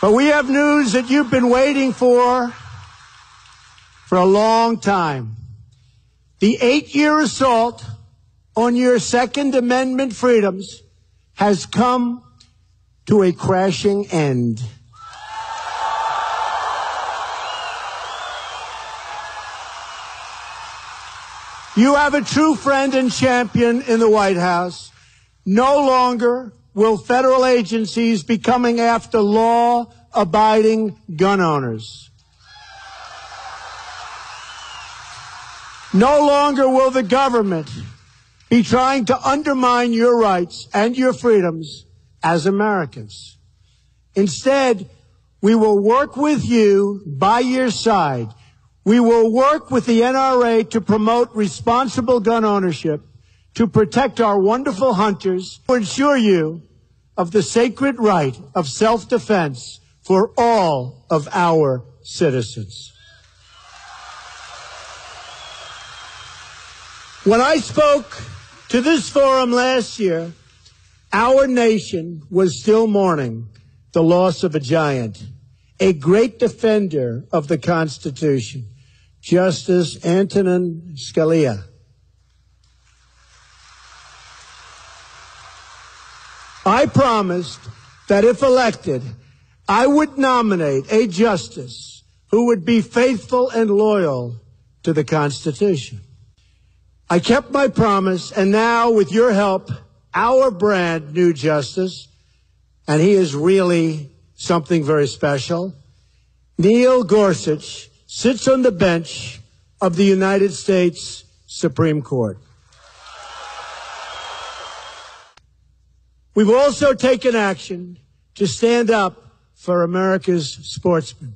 But we have news that you've been waiting for a long time. The 8-year assault on your Second Amendment freedoms has come to a crashing end. You have a true friend and champion in the White House. No longer will federal agencies be coming after law-abiding gun owners. No longer will the government be trying to undermine your rights and your freedoms as Americans. Instead, we will work with you by your side. We will work with the NRA to promote responsible gun ownership, to protect our wonderful hunters, to ensure you of the sacred right of self-defense for all of our citizens. When I spoke to this forum last year, our nation was still mourning the loss of a giant, a great defender of the Constitution, Justice Antonin Scalia. I promised that if elected, I would nominate a justice who would be faithful and loyal to the Constitution. I kept my promise, and now, with your help, our brand new justice, and he is really something very special, Neil Gorsuch, sits on the bench of the United States Supreme Court. We've also taken action to stand up for America's sportsmen.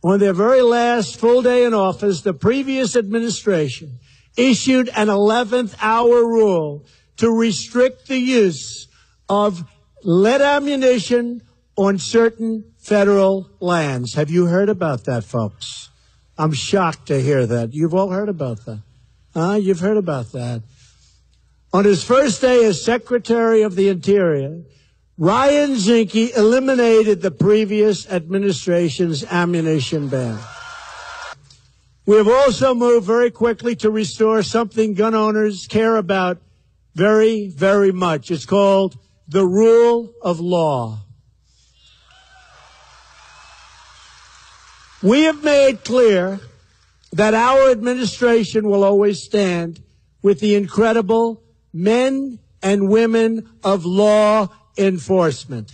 On their very last full day in office, the previous administration issued an 11th hour rule to restrict the use of lead ammunition on certain federal lands. Have you heard about that, folks? I'm shocked to hear that. You've all heard about that. You've heard about that. On his first day as Secretary of the Interior, Ryan Zinke eliminated the previous administration's ammunition ban. We have also moved very quickly to restore something gun owners care about very, very much. It's called the rule of law. We have made clear that our administration will always stand with the incredible men and women of law enforcement.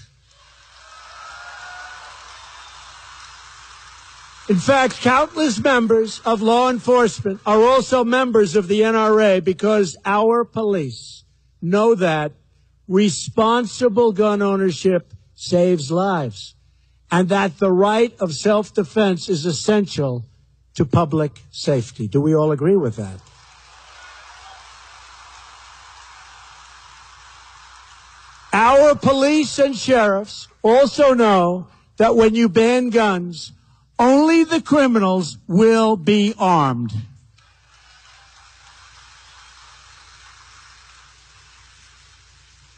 In fact, countless members of law enforcement are also members of the NRA because our police know that responsible gun ownership saves lives and that the right of self-defense is essential to public safety. Do we all agree with that? Our police and sheriffs also know that when you ban guns, only the criminals will be armed.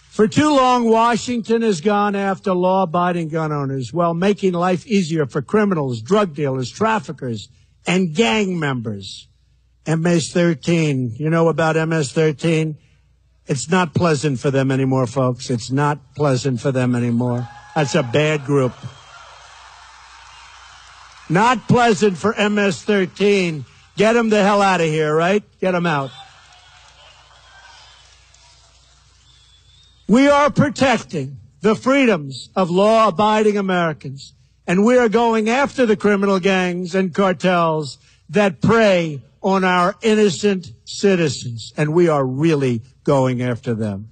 For too long, Washington has gone after law-abiding gun owners while making life easier for criminals, drug dealers, traffickers, and gang members. MS-13, you know about MS-13? It's not pleasant for them anymore, folks. It's not pleasant for them anymore. That's a bad group. Not pleasant for MS-13. Get them the hell out of here, right? Get them out. We are protecting the freedoms of law-abiding Americans, and we are going after the criminal gangs and cartels that prey on our innocent citizens, and we are really going after them.